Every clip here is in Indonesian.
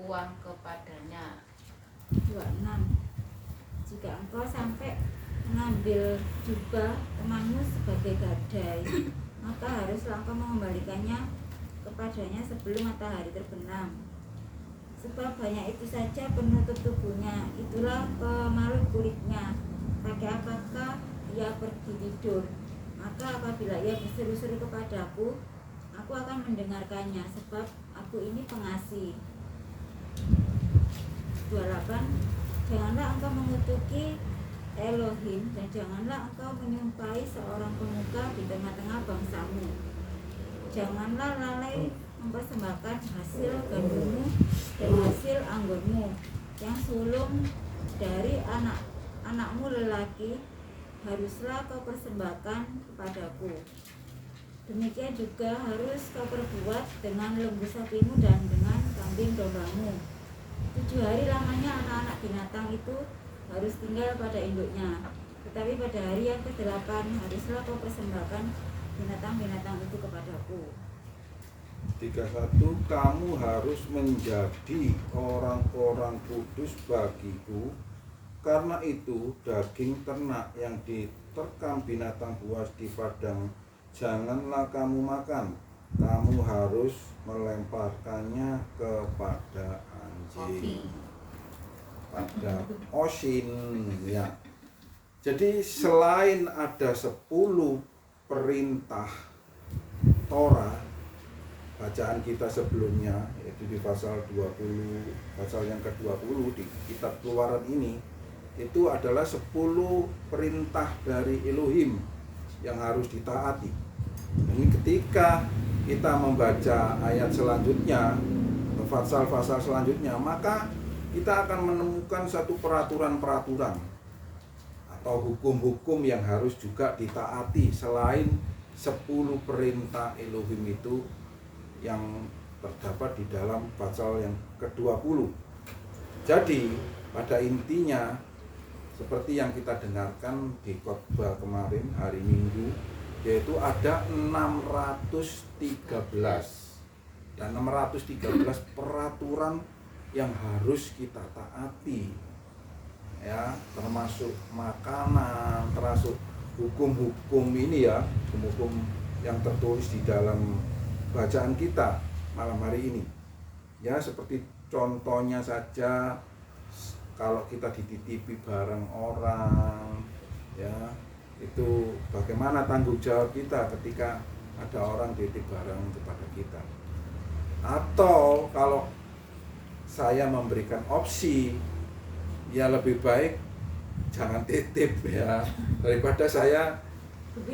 uang kepadanya. 26. Jika engkau sampai mengambil jubah temanmu sebagai gadai, maka haruslah engkau mengembalikannya kepadanya sebelum matahari terbenam. Sebab banyak itu saja penutup tubuhnya, itulah pemalut kulitnya. Pakai apakah ia pergi tidur? Maka apabila ia berseru-seru kepadaku, aku akan mendengarkannya, sebab aku ini pengasih. 28. Janganlah engkau mengutuki Elohim, dan janganlah engkau menyumpahi seorang pemuka di tengah-tengah bangsamu. Janganlah lalai mempersembahkan hasil gandummu dan hasil anggurmu yang sulung dari anak-anakmu lelaki, haruslah kau persembahkan kepadaku. Demikian juga harus kau perbuat dengan lembu sapimu dan dengan kambing dombamu. 7 hari lamanya anak-anak binatang itu harus tinggal pada induknya. Tetapi pada hari yang ke-8 haruslah kau persembahkan binatang-binatang itu kepadaku. 31. Kamu harus menjadi orang-orang kudus bagiku. Karena itu daging ternak yang diterkam binatang buas di padang janganlah kamu makan. Kamu harus melemparkannya kepada anjing, pada osin, ya. Jadi selain ada 10 perintah Torah bacaan kita sebelumnya, yaitu di pasal 20, pasal yang ke-20 di kitab Keluaran ini, itu adalah 10 perintah dari Elohim yang harus ditaati. Ini ketika kita membaca ayat selanjutnya, pasal-pasal selanjutnya, maka kita akan menemukan satu peraturan-peraturan atau hukum-hukum yang harus juga ditaati selain 10 perintah Elohim itu yang terdapat di dalam pasal yang ke-20. Jadi pada intinya seperti yang kita dengarkan di khotbah kemarin hari Minggu, yaitu ada 613 dan 613 peraturan yang harus kita taati, ya, termasuk makanan, termasuk hukum-hukum ini, ya, hukum-hukum yang tertulis di dalam bacaan kita malam hari ini, ya. Seperti contohnya saja, kalau kita dititipi barang orang, ya, itu bagaimana tanggung jawab kita ketika ada orang titip barang kepada kita. Atau kalau saya memberikan opsi, ya lebih baik jangan titip, ya, daripada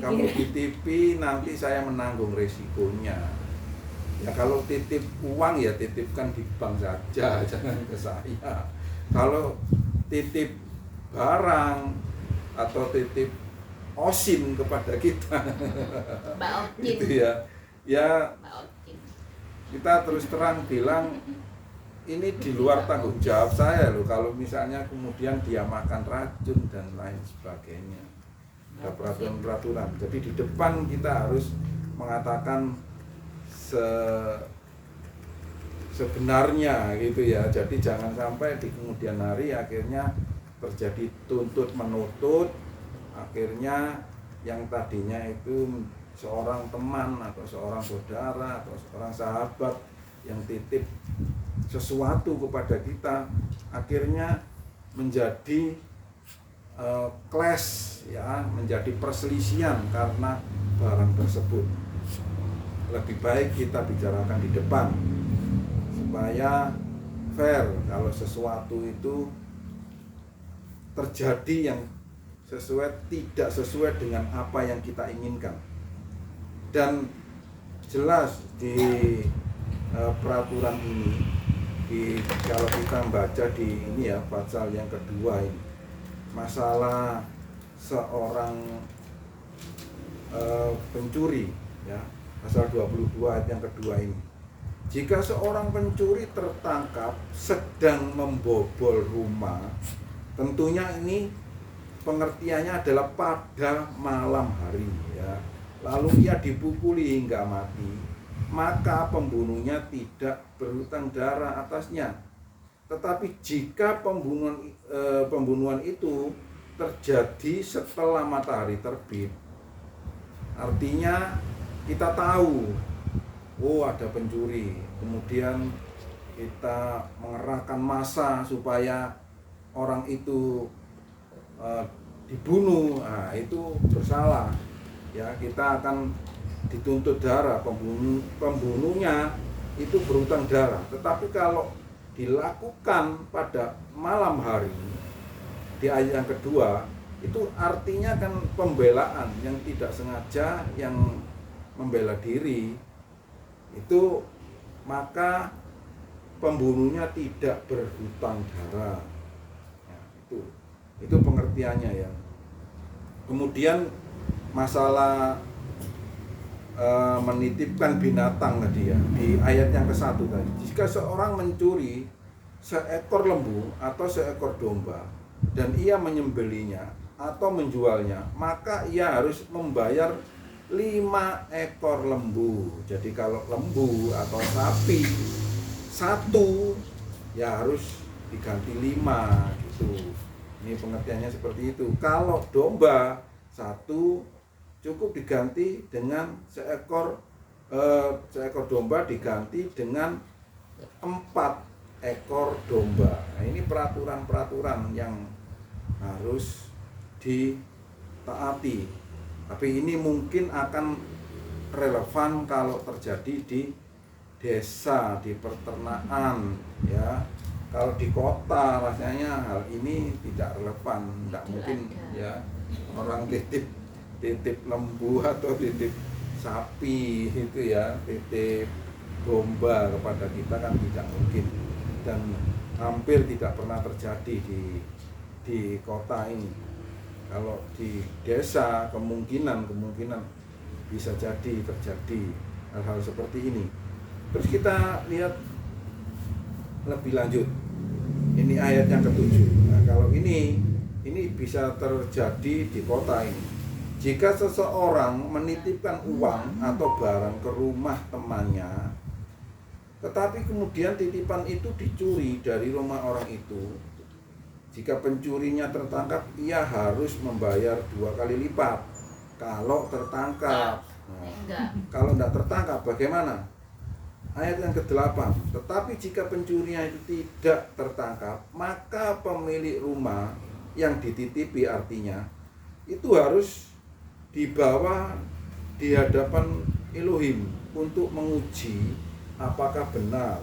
kamu titipi nanti saya menanggung resikonya. Ya kalau titip uang ya titipkan di bank saja, jangan ke saya. Kalau titip barang atau titip osin kepada kita, gitu ya. Ya kita terus terang bilang ini di luar tanggung jawab saya loh. Kalau misalnya kemudian dia makan racun dan lain sebagainya, ada peraturan-peraturan. Jadi di depan kita harus mengatakan sebenarnya, gitu ya. Jadi jangan sampai di kemudian hari akhirnya terjadi tuntut menutut, akhirnya yang tadinya itu seorang teman atau seorang saudara atau seorang sahabat yang titip sesuatu kepada kita akhirnya menjadi clash, ya, menjadi perselisihan karena barang tersebut. Lebih baik kita bicarakan di depan supaya fair. Kalau sesuatu itu terjadi yang tidak sesuai dengan apa yang kita inginkan, dan jelas di peraturan ini, kalau kita membaca di ini, ya, pasal yang kedua ini, masalah seorang pencuri, ya, pasal 22 ayat yang kedua ini. Jika seorang pencuri tertangkap sedang membobol rumah, tentunya ini pengertiannya adalah pada malam hari, ya, lalu ia dipukuli hingga mati, maka pembunuhnya tidak berhutang darah atasnya, Tetapi jika pembunuhan itu terjadi setelah matahari terbit, artinya kita tahu, oh ada pencuri, kemudian kita mengerahkan massa supaya orang itu dibunuh, nah itu bersalah ya, kita akan dituntut darah, pembunuhnya itu berhutang darah. Tetapi kalau dilakukan pada malam hari di ayat yang kedua, itu artinya kan pembelaan yang tidak sengaja, yang membela diri itu, maka pembunuhnya tidak berhutang darah ya, itu pengertiannya ya. Kemudian masalah menitipkan binatang tadi ya, di ayat yang ke-1 tadi. Jika seorang mencuri seekor lembu atau seekor domba dan ia menyembelinya atau menjualnya, maka ia harus membayar 5 ekor lembu. Jadi kalau lembu atau sapi 1 ya harus diganti 5 gitu. Ini pengertiannya seperti itu. Kalau domba 1 cukup diganti dengan seekor domba diganti dengan 4 ekor domba. Nah, ini peraturan-peraturan yang harus ditaati. Tapi ini mungkin akan relevan kalau terjadi di desa, di peternakan ya. Kalau di kota rasanya hal ini tidak relevan, tidak mungkin ya orang titip lembu atau titip sapi itu ya, titip domba kepada kita kan tidak mungkin, dan hampir tidak pernah terjadi di kota ini. Kalau di desa kemungkinan bisa jadi terjadi hal-hal seperti ini. Terus kita lihat lebih lanjut, ini ayat yang ke-7. Nah, kalau ini bisa terjadi di kota ini. Jika seseorang menitipkan uang atau barang ke rumah temannya, tetapi kemudian titipan itu dicuri dari rumah orang itu, jika pencurinya tertangkap, ia harus membayar 2 kali lipat kalau tertangkap. Nah, kalau tidak tertangkap bagaimana? Ayat yang ke-8. Tetapi jika pencurinya itu tidak tertangkap, maka pemilik rumah yang dititipi, artinya itu harus dibawa di hadapan Elohim untuk menguji apakah benar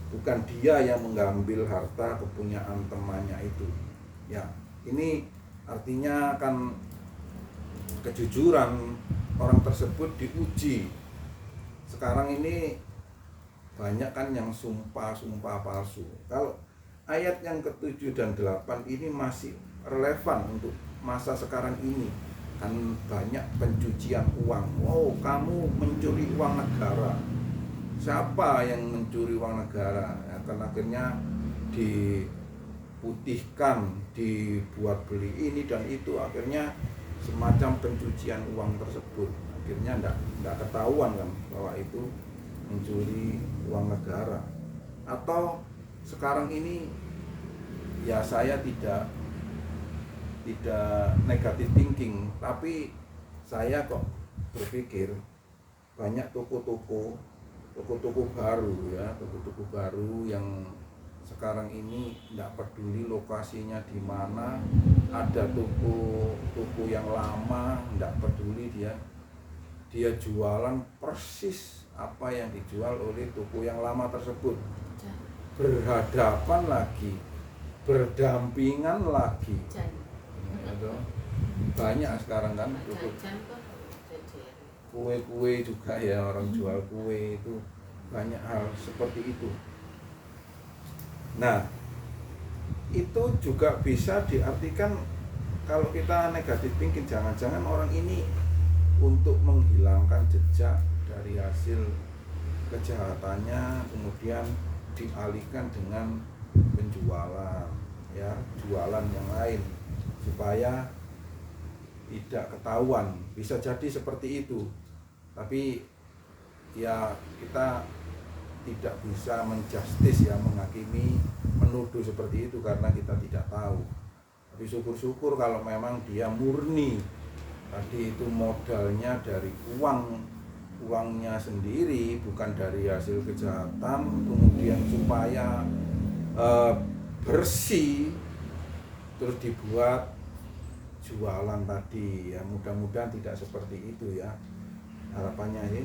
bukan dia yang mengambil harta kepunyaan temannya itu. Ya, ini artinya kan kejujuran orang tersebut diuji. Sekarang ini banyak kan yang sumpah palsu. Kalau ayat yang ke-7 dan 8 ini masih relevan untuk masa sekarang ini. Kan banyak pencucian uang. Oh, kamu mencuri uang negara. Siapa yang mencuri uang negara? Ya, kan akhirnya diputihkan, dibuat beli ini dan itu, akhirnya semacam pencucian uang tersebut. Akhirnya enggak ketahuan kan bahwa itu mencuri uang negara. Atau sekarang ini ya, saya tidak negatif thinking, tapi saya kok berpikir banyak toko-toko baru ya, toko-toko baru yang sekarang ini tidak peduli lokasinya di mana, ada toko yang lama, tidak peduli dia jualan persis apa yang dijual oleh toko yang lama tersebut, berhadapan lagi, berdampingan lagi. Banyak sekarang kan kue juga ya, orang jual kue itu banyak hal seperti itu. Nah, itu juga bisa diartikan kalau kita negatif thinking, jangan-jangan orang ini untuk menghilangkan jejak dari hasil kejahatannya kemudian dialihkan dengan penjualan ya, jualan yang lain supaya tidak ketahuan. Bisa jadi seperti itu, tapi ya kita tidak bisa menjustis ya, menghakimi, menuduh seperti itu karena kita tidak tahu. Tapi syukur-syukur kalau memang dia murni, tadi itu modalnya dari uangnya sendiri, bukan dari hasil kejahatan, kemudian supaya bersih terus dibuat jualan tadi ya. Mudah-mudahan tidak seperti itu ya, harapannya ya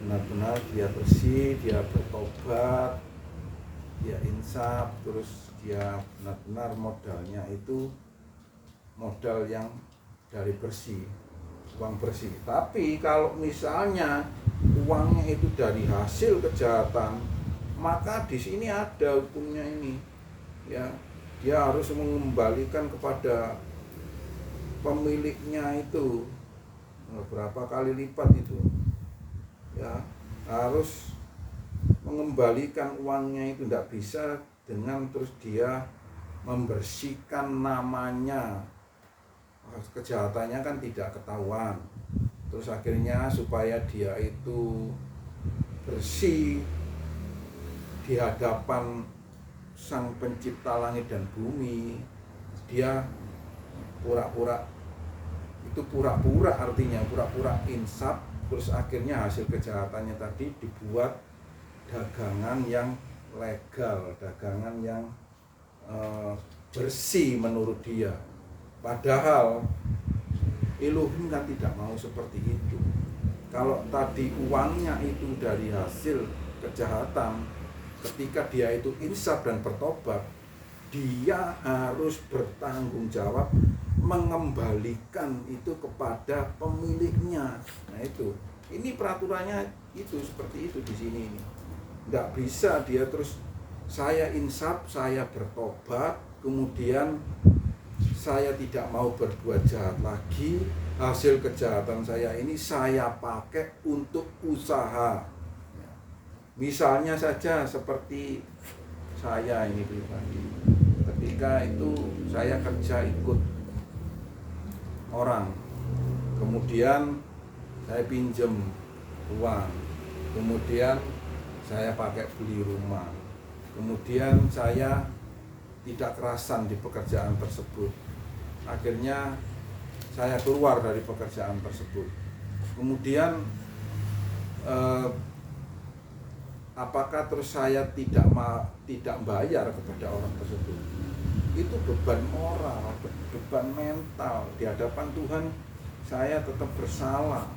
benar-benar dia bersih, dia bertobat, dia insaf, terus dia benar-benar modalnya itu modal yang dari bersih, uang bersih. Tapi kalau misalnya uangnya itu dari hasil kejahatan, maka di sini ada hukumnya ini ya, dia harus mengembalikan kepada pemiliknya itu berapa kali lipat itu ya, harus mengembalikan uangnya itu. Tidak bisa dengan terus dia membersihkan namanya, kejahatannya kan tidak ketahuan, terus akhirnya supaya dia itu bersih di hadapan Sang Pencipta langit dan bumi, dia pura-pura, itu pura-pura artinya pura-pura insaf, terus akhirnya hasil kejahatannya tadi dibuat dagangan yang legal, dagangan yang bersih menurut dia. Padahal Elohim kan tidak mau seperti itu. Kalau tadi uangnya itu dari hasil kejahatan, ketika dia itu insaf dan bertobat, dia harus bertanggung jawab mengembalikan itu kepada pemiliknya. Nah itu, ini peraturannya itu seperti itu di sini ini. Nggak bisa dia terus saya insaf, saya bertobat, kemudian saya tidak mau berbuat jahat lagi, hasil kejahatan saya ini saya pakai untuk usaha. Misalnya saja seperti saya ini pribadi, ketika itu saya kerja ikut orang, kemudian saya pinjem uang, kemudian saya pakai beli rumah, kemudian saya tidak kerasan di pekerjaan tersebut, akhirnya saya keluar dari pekerjaan tersebut. Kemudian apakah terus saya tidak bayar kepada orang tersebut? Itu beban moral, beban mental di hadapan Tuhan. Saya tetap bersalah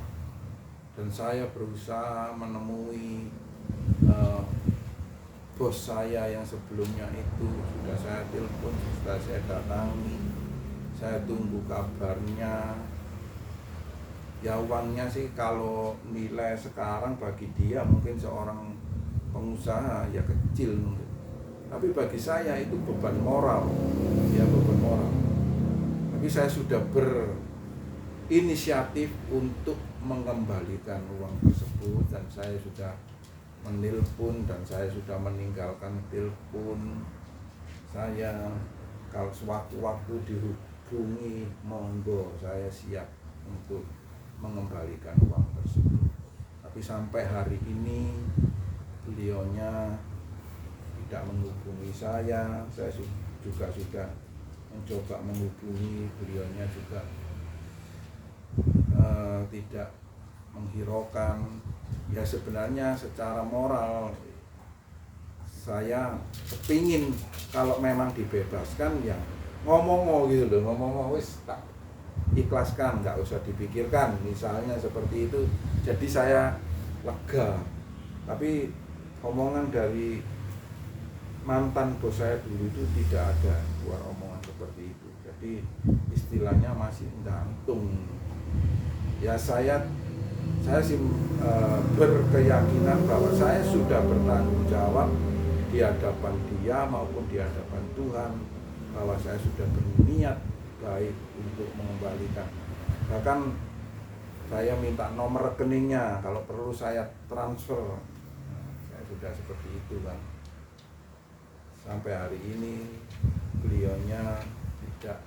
dan saya berusaha menemui bos saya yang sebelumnya itu, sudah saya telepon, sudah saya datangi, saya tunggu kabarnya. Ya uangnya sih kalau nilai sekarang bagi dia mungkin seorang pengusaha ya kecil mungkin, tapi bagi saya itu beban moral, ya beban moral. Tapi saya sudah berinisiatif untuk mengembalikan uang tersebut, dan saya sudah menelpon dan saya sudah meninggalkan telepon. Saya kalau sewaktu-waktu dihubungi, monggo saya siap untuk mengembalikan uang tersebut. Tapi sampai hari ini beliaunya tidak menghubungi saya juga sudah mencoba menghubungi beliaunya juga tidak menghiraukan. Ya sebenarnya secara moral saya kepingin kalau memang dibebaskan ya ngomong gitu loh, ngomong wis tak ikhlaskan, nggak usah dipikirkan misalnya seperti itu, jadi saya lega. Tapi omongan dari mantan bos saya dulu itu tidak ada keluar omongan seperti itu, jadi istilahnya masih gantung. Ya saya sih berkeyakinan bahwa saya sudah bertanggung jawab di hadapan dia maupun di hadapan Tuhan, bahwa saya sudah berniat baik untuk mengembalikan. Bahkan saya minta nomor rekeningnya, kalau perlu saya transfer. Saya sudah seperti itu kan. Sampai hari ini beliaunya tidak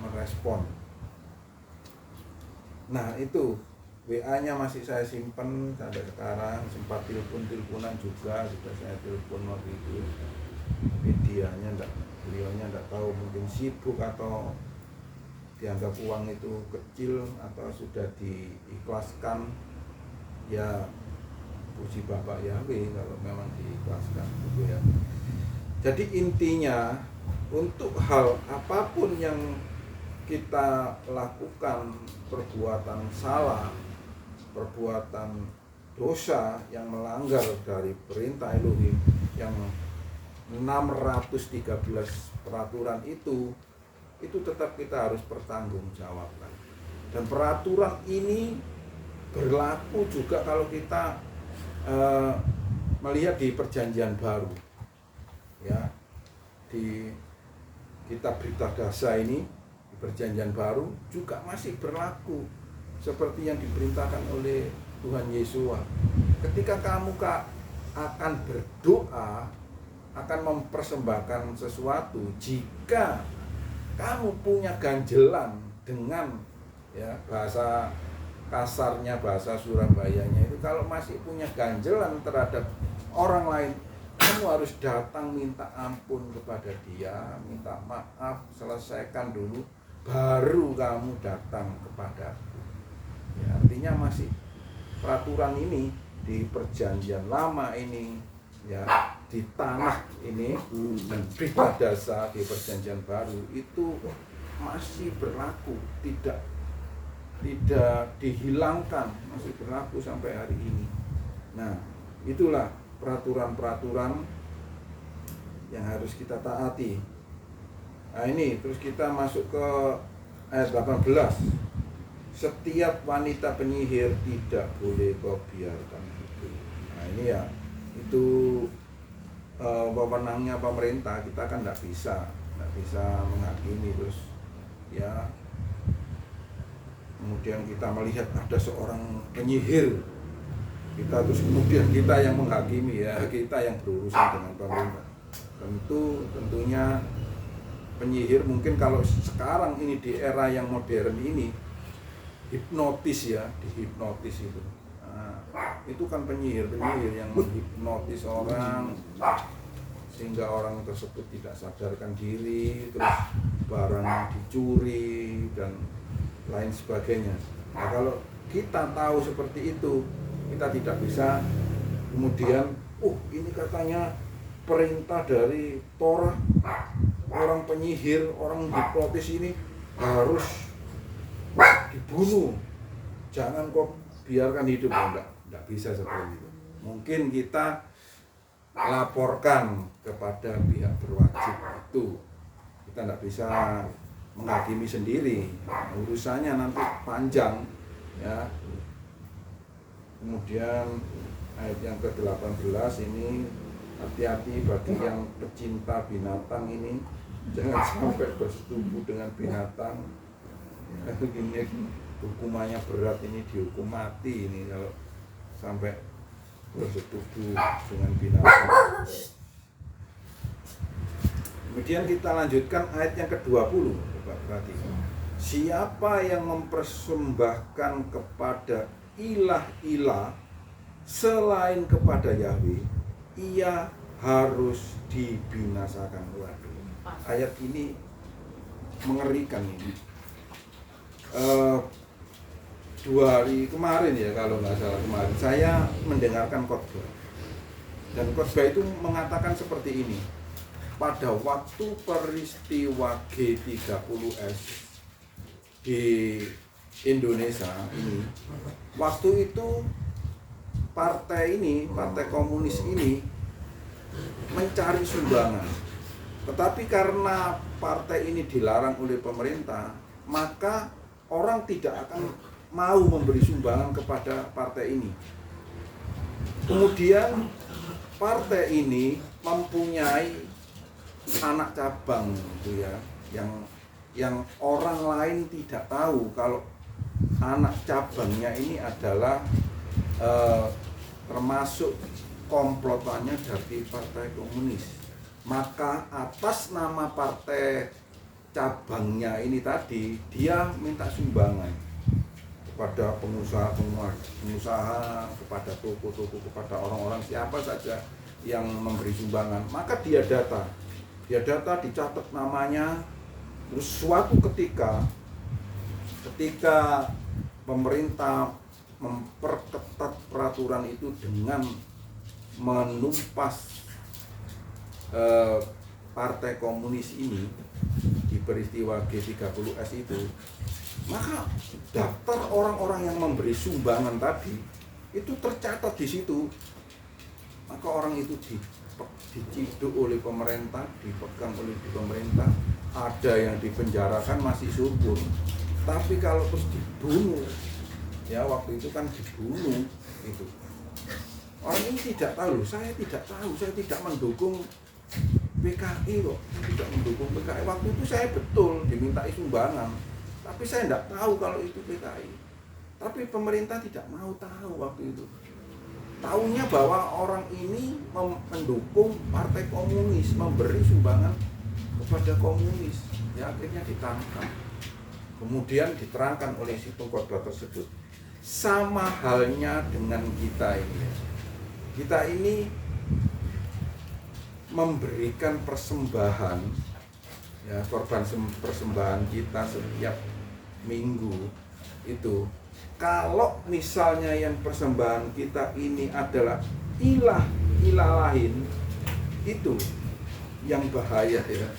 merespon. Nah itu WA-nya masih saya simpen sampai sekarang, sempat teleponan juga sudah saya telepon waktu itu. medianya beliaunya enggak tahu, mungkin sibuk atau dianggap uang itu kecil atau sudah diikhlaskan. Ya puji Bapak Yahweh kalau memang diikhlaskan gitu ya. Jadi intinya untuk hal apapun yang kita lakukan, perbuatan salah, perbuatan dosa yang melanggar dari perintah Elohim yang 613 peraturan itu tetap kita harus bertanggungjawabkan. Dan peraturan ini berlaku juga kalau kita melihat di Perjanjian Baru, ya, di kitab Berita Dasa ini di Perjanjian Baru juga masih berlaku seperti yang diperintahkan oleh Tuhan Yesus. Ketika kamu akan berdoa, akan mempersembahkan sesuatu, jika kamu punya ganjelan dengan, ya, bahasa kasarnya, bahasa Surabayanya itu, kalau masih punya ganjelan terhadap orang lain, kamu harus datang minta ampun kepada dia, minta maaf, selesaikan dulu, baru kamu datang kepadaku. Ya, artinya masih peraturan ini di Perjanjian Lama ini, ya, di tanah ini, dan Berita Dasa di Perjanjian Baru itu masih berlaku, tidak dihilangkan, masih berlaku sampai hari ini. Nah, itulah peraturan-peraturan yang harus kita taati. Nah ini, terus kita masuk ke ayat 18. Setiap wanita penyihir tidak boleh kau biarkan itu. Nah ini ya, itu wewenangnya pemerintah. Kita kan nggak bisa menghakimi. Terus ya, kemudian kita melihat ada seorang penyihir, kemudian kita yang menghakimi, ya, kita yang berurusan dengan pemerintah. Tentunya penyihir mungkin kalau sekarang ini di era yang modern ini hipnotis, ya, dihipnotis itu. Nah, itu kan penyihir yang menghipnotis orang sehingga orang tersebut tidak sadarkan diri, terus barang dicuri dan lain sebagainya. Nah, kalau kita tahu seperti itu, kita tidak bisa kemudian, ini katanya perintah dari Torah, orang penyihir, orang hipnotis ini harus dibunuh, jangan kok biarkan hidup. Enggak bisa seperti itu. Mungkin kita laporkan kepada pihak berwajib itu, kita enggak bisa menghakimi sendiri, urusannya nanti panjang, ya. Kemudian ayat yang ke-18 ini, hati-hati bagi yang pecinta binatang ini, jangan sampai bersetubuh dengan binatang. Ya, ini hukumannya berat, ini dihukum mati ini kalau sampai bersetubuh dengan binatang. Kemudian kita lanjutkan ayat yang ke-20. Coba perhatikan. Siapa yang mempersembahkan kepada ilah-ilah selain kepada Yahweh, ia harus dibinasakan. Waduh, ayat ini mengerikan ini. 2 hari kemarin, ya, kalau nggak salah kemarin, saya mendengarkan khotbah, dan khotbah itu mengatakan seperti ini. Pada waktu peristiwa G30S di Indonesia ini, waktu itu partai komunis ini mencari sumbangan. Tetapi karena partai ini dilarang oleh pemerintah, maka orang tidak akan mau memberi sumbangan kepada partai ini. Kemudian partai ini mempunyai anak cabang, gitu ya, yang orang lain tidak tahu kalau anak cabangnya ini adalah termasuk komplotannya dari partai komunis. Maka atas nama partai cabangnya ini tadi, dia minta sumbangan kepada pengusaha, kepada toko-toko, kepada orang-orang siapa saja yang memberi sumbangan, maka dia data, dicatat namanya. Terus suatu ketika pemerintah memperketat peraturan itu dengan menumpas Partai Komunis ini di peristiwa G30S itu, maka daftar orang-orang yang memberi sumbangan tadi itu tercatat di situ. Maka orang itu diciduk oleh pemerintah, dipegang oleh pemerintah, ada yang dipenjarakan masih subur. Tapi kalau terus dibunuh, ya waktu itu kan dibunuh itu. Orang ini tidak tahu, saya tidak tahu, saya tidak mendukung PKI kok, tidak mendukung PKI. Waktu itu saya betul dimintai sumbangan, tapi saya tidak tahu kalau itu PKI. Tapi pemerintah tidak mau tahu waktu itu. Tahunya bahwa orang ini mendukung Partai Komunis, memberi sumbangan kepada komunis. Ya akhirnya ditangkap. Kemudian diterangkan oleh si pengkhotbah tersebut. Sama halnya dengan kita ini. Kita ini memberikan persembahan, ya, korban persembahan kita setiap minggu itu. Kalau misalnya yang persembahan kita ini adalah ilah lain, itu yang bahaya, ya.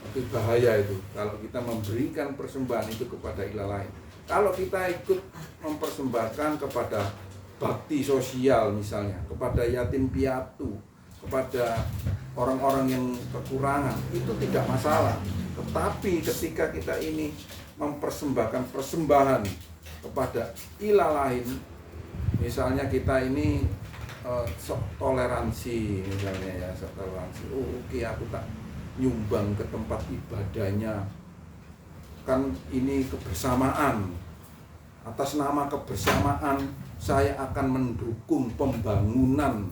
Itu bahaya itu kalau kita memberikan persembahan itu kepada ilah lain. Kalau kita ikut mempersembahkan kepada bakti sosial misalnya, kepada yatim piatu, kepada orang-orang yang kekurangan, itu tidak masalah. Tetapi ketika kita ini mempersembahkan persembahan kepada ilah lain, misalnya kita ini toleransi misalnya, ya, toleransi. Oke, aku tak nyumbang ke tempat ibadahnya, kan ini kebersamaan. Atas nama kebersamaan saya akan mendukung pembangunan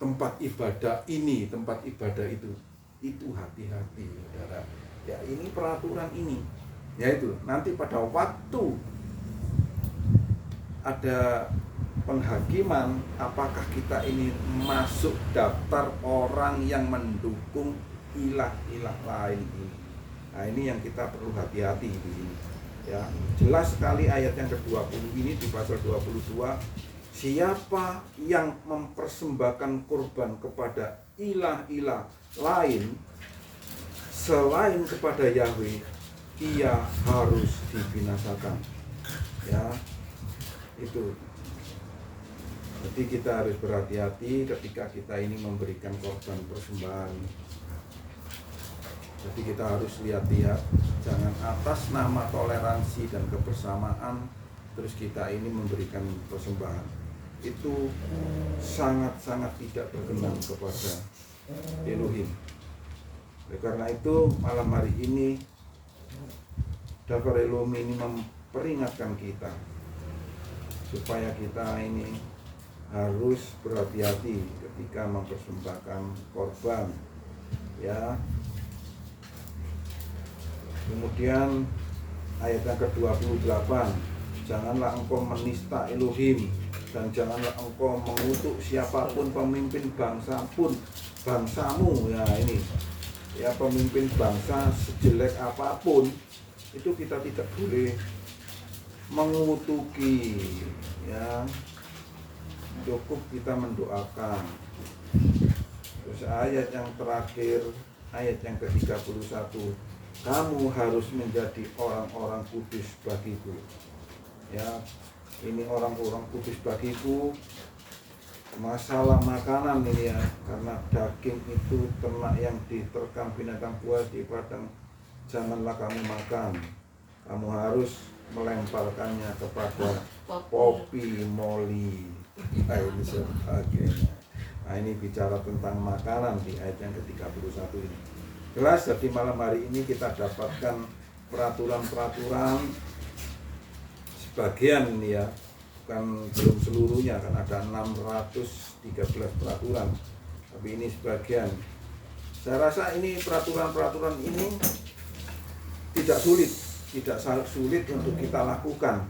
tempat ibadah ini, tempat ibadah itu hati-hati, saudara. Ya ini peraturan ini, yaitu nanti pada waktu ada penghakiman, apakah kita ini masuk daftar orang yang mendukung ilah-ilah lain ini. Nah ini yang kita perlu hati-hati di sini. Ya jelas sekali ayat yang ke-20 ini di pasal 22. Siapa yang mempersembahkan kurban kepada ilah-ilah lain selain kepada Yahweh, ia harus dibinasakan. Ya, itu. Jadi kita harus berhati-hati ketika kita ini memberikan korban persembahan. Jadi kita harus lihat-lihat, jangan atas nama toleransi dan kebersamaan terus kita ini memberikan persembahan. Itu sangat-sangat tidak berkenan kepada Elohim. Oleh karena itu malam hari ini Daftar Elohim ini memperingatkan kita supaya kita ini harus berhati-hati ketika mempersembahkan korban, ya. Kemudian ayat yang ke-28, janganlah engkau menista Elohim dan janganlah engkau mengutuk siapapun pemimpin bangsa pun bangsamu. Ya ini, ya pemimpin bangsa sejelek apapun itu kita tidak boleh mengutuki, ya. Cukup kita mendoakan. Terus ayat yang terakhir, ayat yang ke-31, kamu harus menjadi orang-orang kudus bagiku. Ya, ini orang-orang kudus bagiku. Masalah makanan ini, ya, karena daging itu ternak yang diterkam binatang buas di padang, janganlah kamu makan. Kamu harus melemparkannya kepada popi moli. Ini sebagainya. Nah ini bicara tentang makanan di ayat yang ke-31 ini. Jelas, jadi malam hari ini kita dapatkan peraturan-peraturan sebagian ini, ya, bukan belum seluruhnya, kan ada 613 peraturan, tapi ini sebagian. Saya rasa ini peraturan-peraturan ini tidak sulit untuk kita lakukan,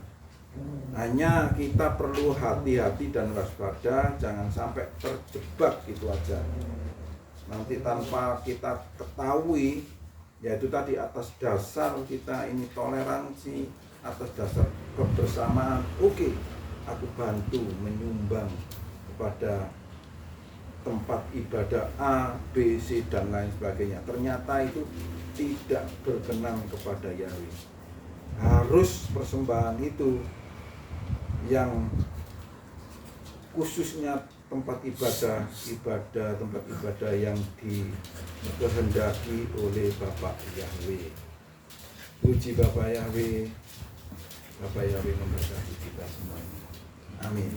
Hanya kita perlu hati-hati dan waspada, jangan sampai terjebak gitu aja. Nanti tanpa kita ketahui, yaitu tadi atas dasar kita ini toleransi, atas dasar kebersamaan, oke, aku bantu menyumbang kepada tempat ibadah A, B, C, dan lain sebagainya. Ternyata itu tidak berkenan kepada Yahweh. Harus persembahan itu yang khususnya tempat ibadah tempat ibadah yang dikehendaki oleh Bapak Yahweh. Puji Bapak Yahweh. Bapak Yahweh memberkati kita semuanya. Amin.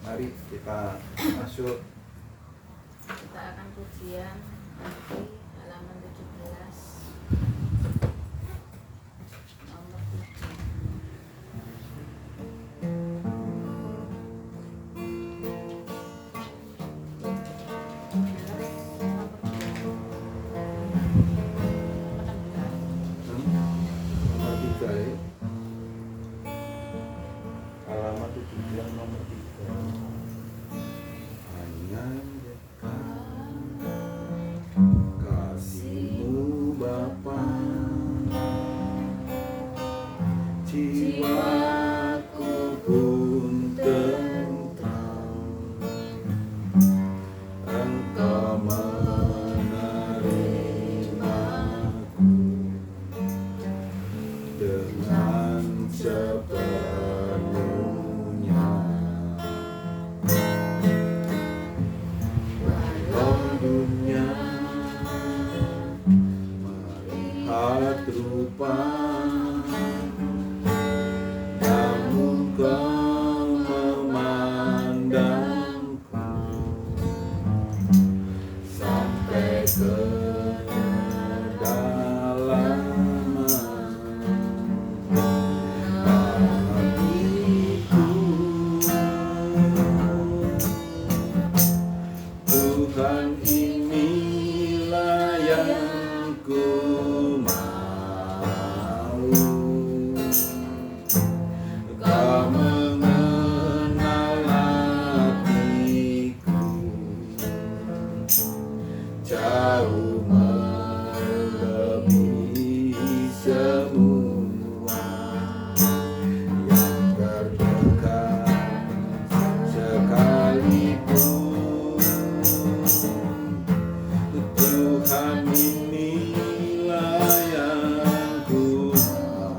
Mari kita masuk. Kita akan pujian nanti halaman 17 nomor 3 halaman 17 nomor 3. Hanya kasih-Mu Bapa, jiwaku pun tentram. Engkau menerimaku dengan sepenuhnya. Walau dunia melihat rupa, namun Kau memandangku sampai ke kedalaman hatiku. Tuhan, inilah yang ku mau. Kau mengenal hatiku, jauh melebihi semua yang terdekat sekalipun. Tuhan, inilah yang ku mau.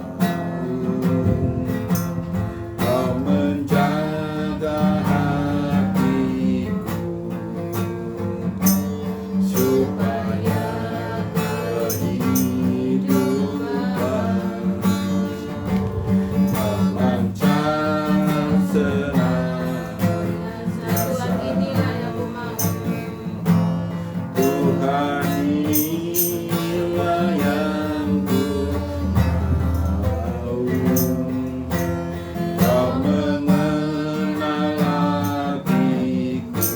Kau menjaga hatiku supaya kehidupan memancar senantiasa. Tuhan, inilah yang ku mau. Kau mengenal hatiku,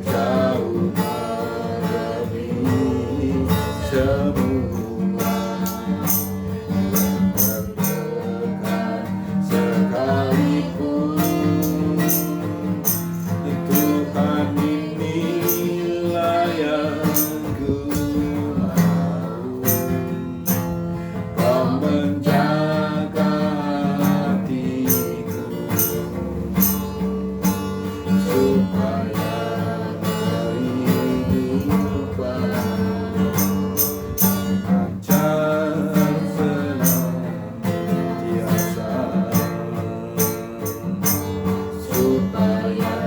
jauh melebihi semua yang terdekat sekalipun. Tuhan, inilah yang ku mau. Kau menjaga hatiku supaya kehidupan lancar senantiasa, supaya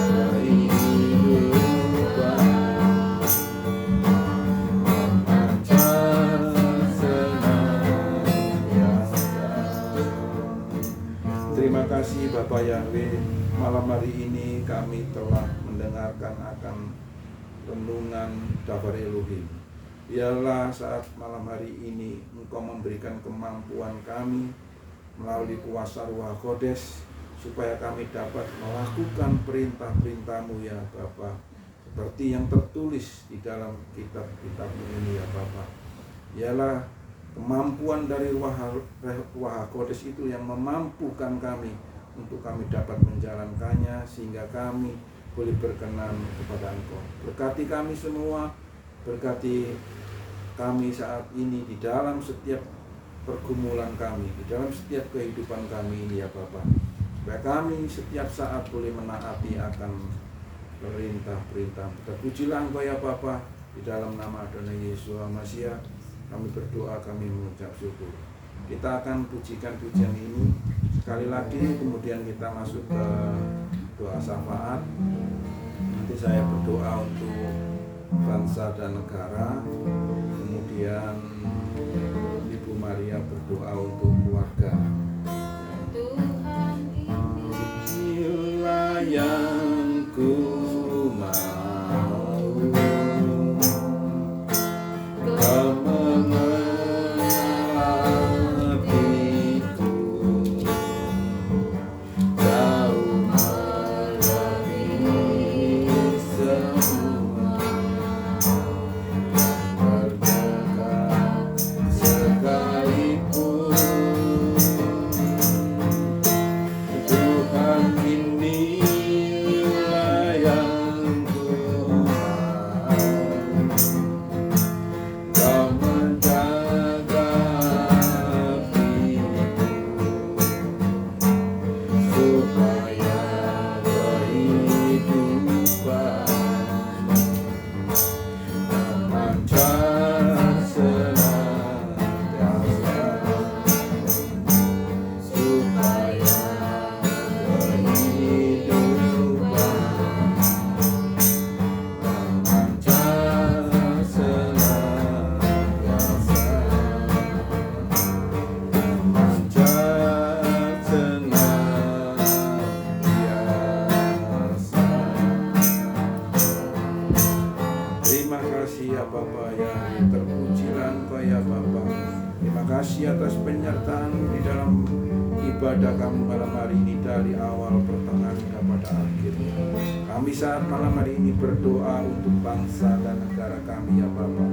kehidupan lancar senantiasa. Terima kasih Bapak Yahweh, malam hari ini kami telah mendengarkan akan renungan Dabar Elohim. Biarlah saat malam hari ini Engkau memberikan kemampuan kami melalui kuasa Ruach Kodes, supaya kami dapat melakukan perintah-perintah-Mu ya Bapa, seperti yang tertulis di dalam kitab-kitab ini ya Bapa. Biarlah kemampuan dari Ruah Kodes itu yang memampukan kami untuk kami dapat menjalankannya, sehingga kami boleh berkenan kepada Engkau. Berkati kami semua, berkati kami saat ini di dalam setiap pergumulan kami, di dalam setiap kehidupan kami ini ya Bapa. Supaya kami setiap saat boleh menaati akan perintah-perintah. Terpujilah Engkau ya Bapa, di dalam nama Adonai Yesus Masiah kami berdoa, kami mengucap syukur. Kita akan pujikan pujian ini sekali lagi, kemudian kita masuk ke doa syafaat. Nanti saya berdoa untuk bangsa dan negara, kemudian Ibu Maria berdoa untuk keluarga. Tuhan Inilah yang ku mau, Kau mengertiku, jauh melebihi semua, berdekat sekalipun. Tuhan inilah yang ku mau, Kau menjaga hatiku, supaya kehidupan memancar senantiasa, supaya kehidupan memancar senantiasa, memancar senantiasa. Terima kasih ya Bapa ya, terpujilah Engkau ya Bapa. Terima kasih atas penyertaan di dalam ibadah kami malam hari ini, dari awal, pertengahan hingga pada akhirnya. Kami saat malam hari ini berdoa untuk bangsa dan negara kami ya Bapa.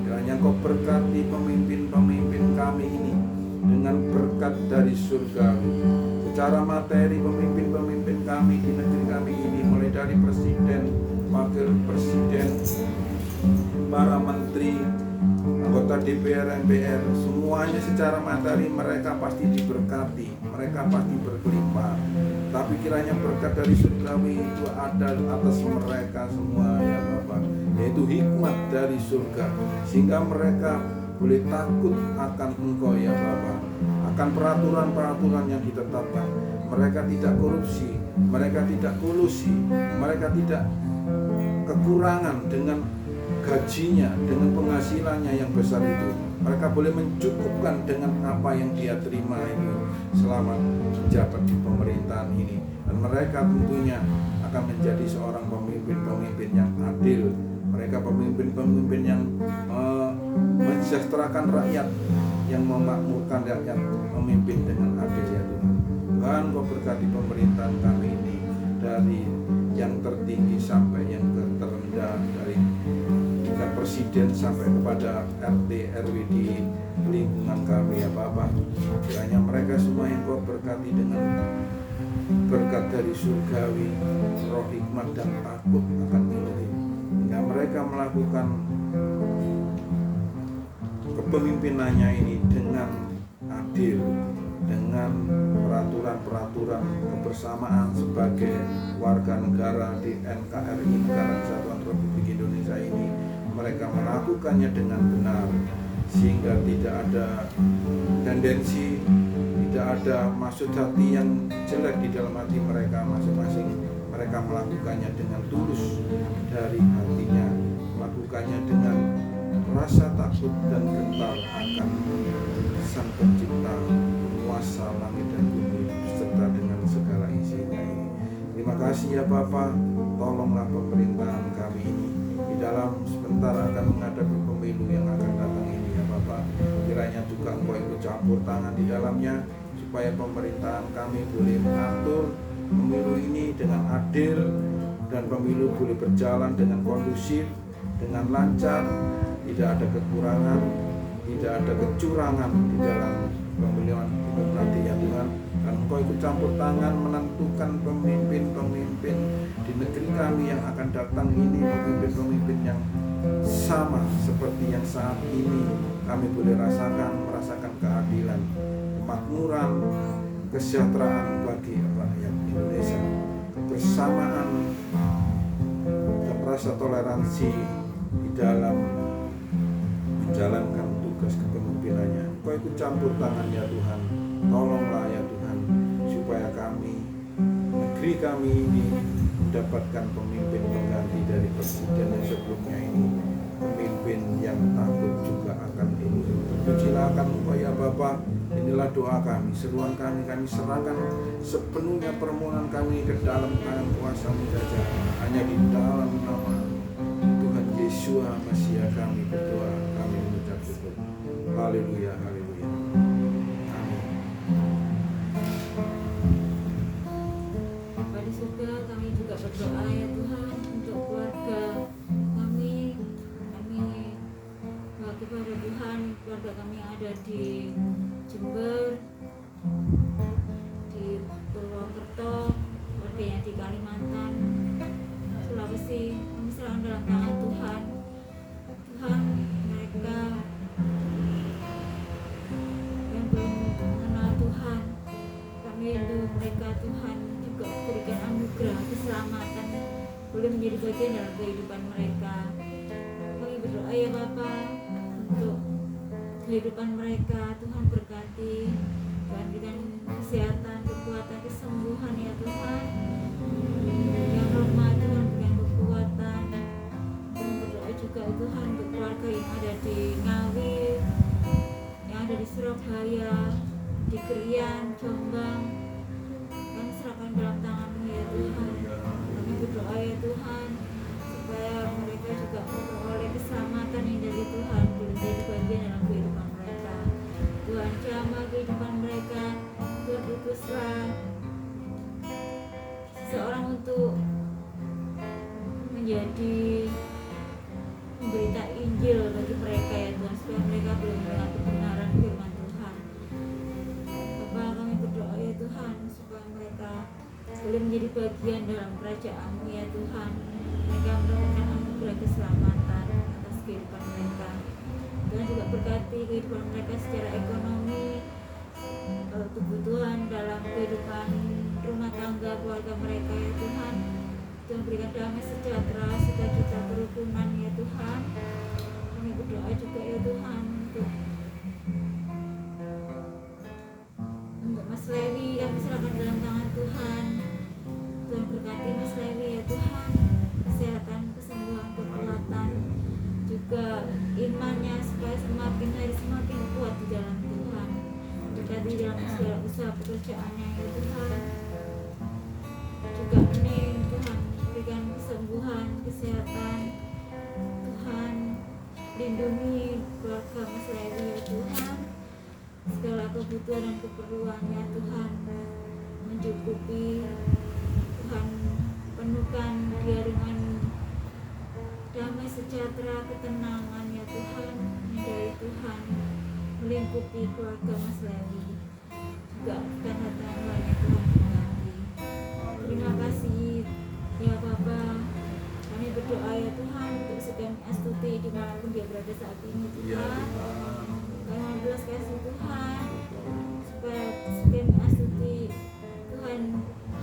Kiranya Engkau berkati pemimpin-pemimpin kami ini dengan berkat dari surga. Secara materi pemimpin-pemimpin kami di negeri kami ini, mulai dari presiden, wakil presiden, para menteri, anggota DPR, MPR, semuanya secara materi mereka pasti diberkati, mereka pasti berlimpah. Tapi kiranya berkat dari surgawi itu ada atas mereka semua ya Bapak, yaitu hikmat dari surga, sehingga mereka boleh takut akan Engkau ya Bapak, akan peraturan-peraturan yang ditetapkan. Mereka tidak korupsi, mereka tidak kolusi, mereka tidak kekurangan dengan gajinya, dengan penghasilannya yang besar itu. Mereka boleh mencukupkan dengan apa yang dia terima ini selama menjabat di pemerintahan ini. Dan mereka tentunya akan menjadi seorang pemimpin-pemimpin yang adil. Mereka pemimpin-pemimpin yang mensejahterakan rakyat, yang memakmurkan rakyat, memimpin dengan adil ya Tuhan. Tuhan, Kau berkati pemerintahan kami ini, dari yang tertinggi sampai yang terendah, dari tingkat presiden sampai kepada RT RW di lingkungan kami ya Bapak. Kiranya mereka semua yang Kau berkati dengan berkat dari surgawi, roh hikmat dan takut akan Ilahi, hingga mereka melakukan kepemimpinannya ini dengan adil, dengan peraturan-peraturan kebersamaan sebagai warga negara di NKRI, Negara Kesatuan Republik Indonesia ini. Mereka melakukannya dengan benar, sehingga tidak ada tendensi, tidak ada maksud hati yang jelek di dalam hati mereka masing-masing. Mereka melakukannya dengan tulus dari hatinya, melakukannya dengan rasa takut dan gentar akan Sang Pencipta, Penguasa langit dan bumi, serta dengan segala isinya ini. Terima kasih ya Bapa, tolonglah pemerintahan kami ini di dalam sebentar akan menghadapi pemilu yang akan datang ini ya Bapa. Kiranya juga Engkau ikut campur tangan di dalamnya, supaya pemerintahan kami boleh mengatur pemilu ini dengan adil, dan pemilu boleh berjalan dengan kondusif, dengan lancar, tidak ada kekurangan, tidak ada kecurangan di dalam pemilihan itu nanti ya Tuhan. Dan Engkau ikut campur tangan menentukan pemimpin-pemimpin di negeri kami yang akan datang ini, pemimpin-pemimpin yang sama seperti yang saat ini kami boleh merasakan keadilan, kemakmuran, kesejahteraan bagi rakyat Indonesia, kebersamaan dan rasa toleransi di dalam menjalankan tugas kepemimpinannya. Engkau ikut campur tangan ya Tuhan, tolonglah ya Tuhan, supaya negeri kami ini mendapatkan pemimpin pengganti dari presiden yang sebelumnya ini, pemimpin yang takut juga akan ini. Terpujilah akan Engkau ya Bapa. Inilah doa kami, seruan kami serahkan sepenuhnya permohonan kami ke dalam tangan kuasa-Mu saja. Hanya di dalam nama Tuhan Yesus Mesias kami berdoa, kami mengucap syukur. Haleluya, haleluya. Amin. Bapa di surga, kami juga berdoa ya Tuhan untuk keluarga kami kepada Tuhan, keluarga kami yang ada di Jember, di Purwokerto, keluarganya di Kalimantan, Sulawesi, kami serahkan dalam tangan Tuhan. Tuhan, mereka yang belum mengenal Tuhan, kami rindu mereka Tuhan juga berikan anugerah keselamatan, boleh menjadi bagian dalam kehidupan mereka. Kami berdoa ya Bapa untuk kehidupan mereka. Tuhan berkati, Tuhan berikan kesehatan, kekuatan, kesembuhan ya Tuhan. Yang lemah Tuhan berikan kekuatan. Tuhan berdoa juga Tuhan untuk keluarga yang ada di Ngawi, yang ada di Surabaya, di Krian, Jombang. Kami serahkan dalam tangan-Mu ya Tuhan. Kami berdoa ya Tuhan supaya mereka juga memperoleh keselamatan yang dari Tuhan, menjadi bagian dalam kehidupan mereka. Tuhan jamah kehidupan mereka. Tuhan utuslah seseorang untuk menjadi pemberita Injil bagi mereka ya Tuhan, supaya mereka boleh mendengar kebenaran firman Tuhan. Bapa, kami berdoa ya Tuhan supaya mereka boleh menjadi bagian dalam kerajaan-Mu ya Tuhan. Mereka mendapatkan anugerah keselamatan atas kehidupan mereka. Tuhan juga berkati kehidupan mereka secara ekonomi, kebutuhan dalam kehidupan rumah tangga keluarga mereka ya Tuhan. Tuhan berikan damai sejahtera, sukacita, kerukunan ya Tuhan. Kami berdoa juga ya Tuhan untuk Mas Lewi, kami serahkan dalam tangan Tuhan. Tuhan berkati Mas Lewi ya Tuhan, kesehatan, kesembuhan, kekuatan, juga imannya supaya semakin hari semakin kuat di dalam Tuhan. Berkati dalam segala usaha pekerjaannya ya Tuhan. Juga ini Tuhan berikan kesembuhan, kesehatan. Tuhan lindungi keluarga Mas Lewi ya Tuhan. Segala kebutuhan dan keperluannya Tuhan mencukupi. Tuhan penuhkan dia dengan damai sejahtera, ketenangan ya Tuhan, dari Tuhan melingkupi keluarga Mas Lewi. Juga karena Tuhan ya Tuhan berkati. Terima kasih ya Bapa. Kami berdoa ya Tuhan untuk Sugeng Astuti dimanapun dia berada saat ini Tuhan. Kami belas kasih Tuhan supaya Sugeng Astuti Tuhan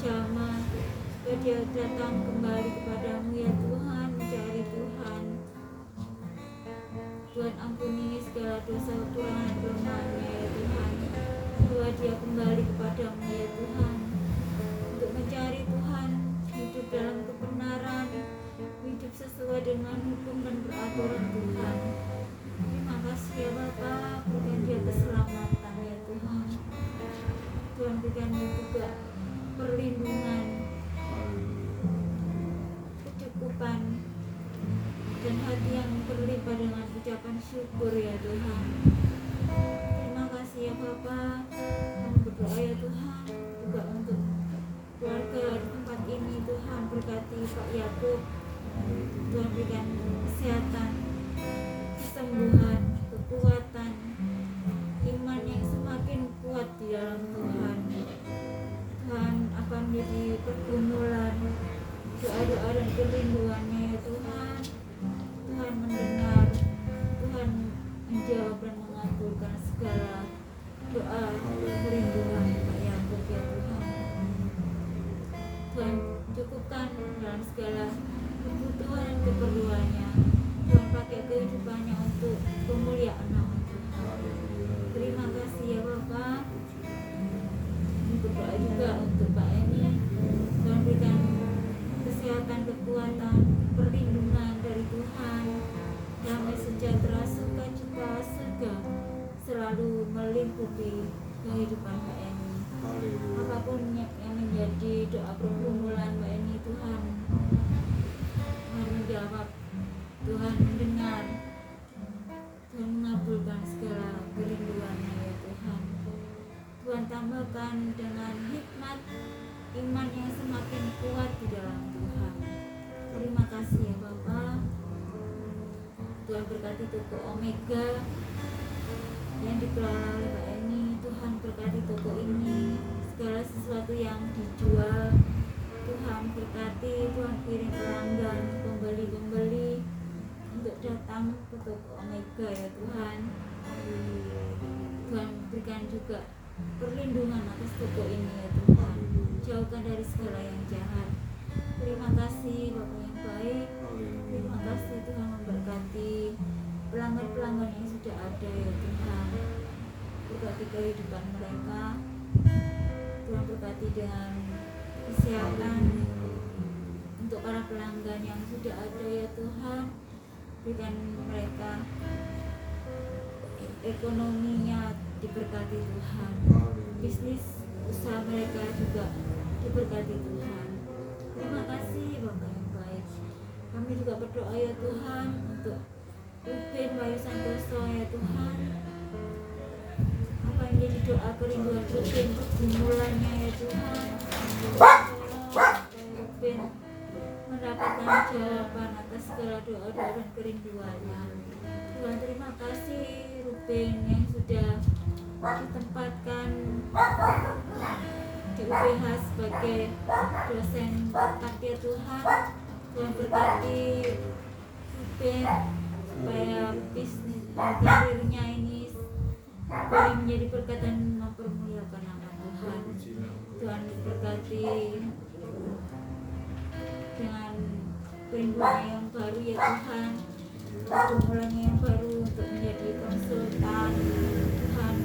jamah, supaya dia datang kembali kepadamu ya Tuhan, mencari Tuhan. Tuhan ampuni segala dosa, kekurangan dan kelemahannya ya Tuhan. Bawa dia kembali kepadamu ya Tuhan, untuk mencari Tuhan, hidup dalam kebenaran, hidup sesuai dengan hukum dan peraturan Tuhan. Terima kasih ya Bapa, berikan dia keselamatan ya Tuhan. Tuhan berikan dia juga perlindungan, kecukupan, dan hati yang berlimpah dengan ucapan syukur ya Tuhan. Terima kasih ya Bapa. Kami berdoa ya Tuhan juga untuk keluarga di tempat ini. Tuhan berkati Pak Yakub. Tuhan berikan kesehatan, kesembuhan, kekuatan, kerinduannya ya Tuhan. Tuhan mendengar, Tuhan menjawab dan mengabulkan segala doa kerinduan Pak Yakub ya Tuhan. Tuhan cukupkan dalam segala kebutuhan dan keperluannya. Tuhan pakai kehidupannya untuk kemuliaan nama Tuhan. Terima kasih ya Bapak. Berdoa juga untuk Pak Eni. Tuhan berikan kesehatan, kekuatan, perlindungan dari Tuhan. Damai sejahtera, sukacita, surga selalu meliputi kehidupan Pak Eni. Apapun yang menjadi doa pergumulan Mbak Eni, Tuhan menjawab, Tuhan mendengar, Tuhan mengabulkan segala kerinduannya ya Tuhan. Tuhan tambahkan dengan hikmat iman yang semakin kuat di dalam Tuhan. Terima kasih ya Bapak. Tuhan berkati toko Omega yang dikelola oleh Mbak Eni. Tuhan berkati toko ini, segala sesuatu yang dijual Tuhan berkati. Tuhan kirim pelanggan, pembeli-pembeli untuk datang ke toko Omega ya Tuhan. Tuhan berikan juga perlindungan atas toko ini ya Tuhan. Jauhkan dari segala yang jahat. Terima kasih Bapak yang baik. Terima kasih Tuhan memberkati pelanggan-pelanggan yang sudah ada ya Tuhan. Berkati kehidupan mereka. Tuhan berkati dengan kesehatan untuk para pelanggan yang sudah ada ya Tuhan. Berikan mereka ekonominya diberkati Tuhan. Bisnis usaha mereka juga diberkati Tuhan. Terima kasih Bapak yang baik. Kami juga berdoa ya Tuhan untuk Ruben Wahyu Santoso ya Tuhan. Apa yang jadi doa kerinduan Ruben, pergumulannya ya Tuhan. Ruben mendapatkan jawaban atas segala doa-doa dan kerinduannya. Tuhan terima kasih Ruben yang sudah ditempatkan di UPH sebagai dosen tetap ya Tuhan. Tuhan berkati Ruben supaya bisnis karirnya ini boleh menjadi berkat dan mempermuliakan nama Tuhan. Tuhan berkati dengan kerinduannya yang baru ya Tuhan, pergumulannya yang baru untuk menjadi konsultan Tuhan.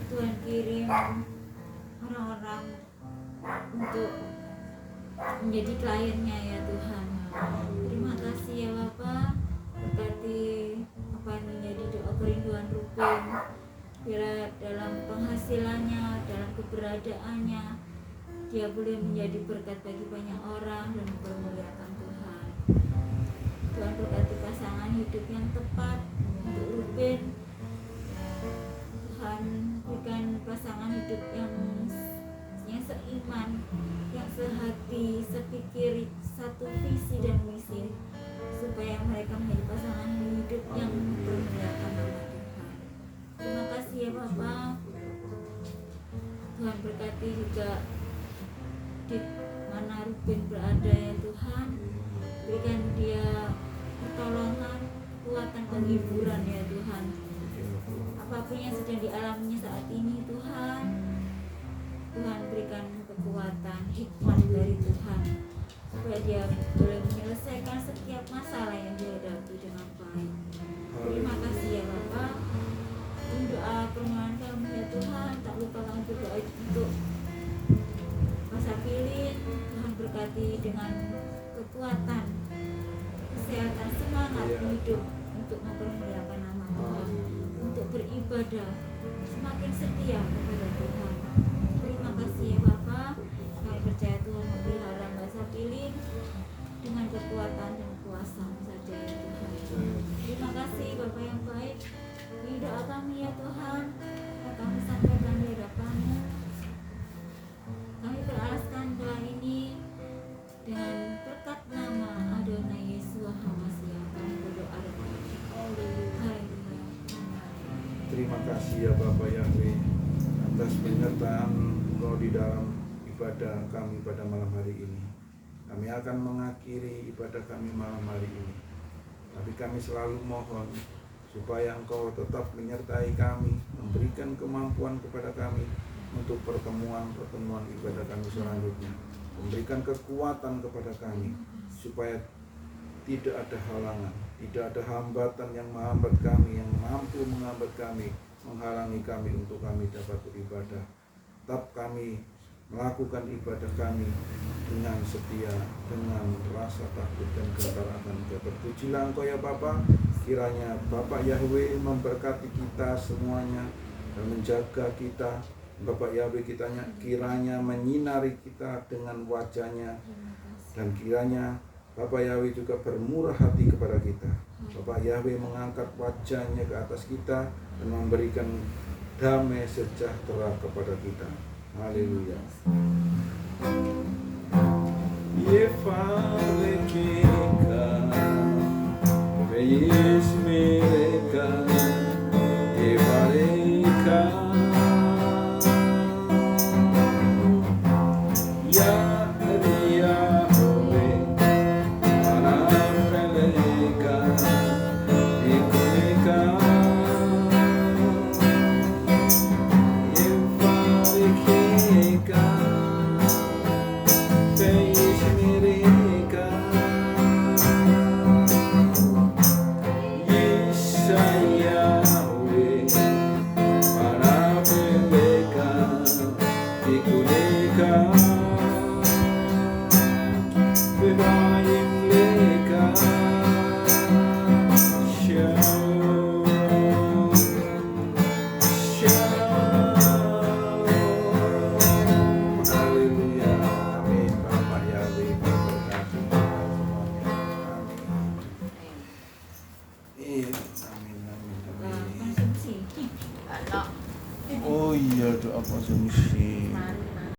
Tuhan kirim orang-orang untuk menjadi kliennya ya Tuhan. Terima kasih ya Bapak. Berkati apa yang menjadi doa kerinduan Ruben, bila dalam penghasilannya, dalam keberadaannya dia boleh menjadi berkat bagi banyak orang dan mempermuliakan Tuhan. Tuhan berkati pasangan hidup yang tepat untuk Ruben. Tuhan berikan pasangan hidup yang seiman, yang sehati, sepikir, satu visi dan misi, supaya mereka menjadi pasangan hidup yang mempermuliakan nama Tuhan. Terima kasih ya Bapak. Tuhan berkati juga di mana Ruben berada ya Tuhan. Berikan dia pertolongan, kekuatan, penghiburan ya Tuhan. Apapun yang sedang dialaminya saat ini Tuhan, Tuhan berikan kekuatan, hikmat dari Tuhan, supaya dia boleh menyelesaikan setiap masalah yang dihadapi dengan baik. Terima kasih ya Bapak. Doa permohonan kami ya Tuhan, tak lupa kami berdoa untuk masa pilih. Tuhan berkati dengan kekuatan, kesehatan, semangat hidup untuk mempermuliakan nama Tuhan, untuk beribadah semakin setia kepada Tuhan. Terima kasih ya Bapak. Kami percaya Tuhan memelihara Mbak Sapilin dengan kekuatan dan kuasa saja ya Tuhan. Terima kasih Bapak yang baik. Ini doa kami ya Tuhan, yang kami sampaikan di hadapan-Mu. Kami beralaskan doa ini dengan berkat nama Adonai Yesus HaMasiah. Kami berdoa dan haleluya. Terima kasih ya Bapak Yahweh atas penyertaan Engkau di dalam ibadah kami pada malam hari ini. Kami akan mengakhiri ibadah kami malam hari ini. Tapi kami selalu mohon supaya Engkau tetap menyertai kami, memberikan kemampuan kepada kami untuk pertemuan-pertemuan ibadah kami selanjutnya. Memberikan kekuatan kepada kami supaya tidak ada halangan, tidak ada hambatan yang menghambat kami, yang mampu menghambat kami, menghalangi kami untuk kami dapat beribadah. Tetap kami melakukan ibadah kami dengan setia, dengan rasa takut dan gentar akan Engkau. Terpujilah Engkau ya Bapa. Kiranya Bapak Yahweh memberkati kita semuanya dan menjaga kita. Bapak Yahweh kiranya menyinari kita dengan wajahnya, dan kiranya Bapak Yahweh juga bermurah hati kepada kita. Bapak Yahweh mengangkat wajahnya ke atas kita dan memberikan damai sejahtera kepada kita. Haleluya. Oh iya, doa konsumsi.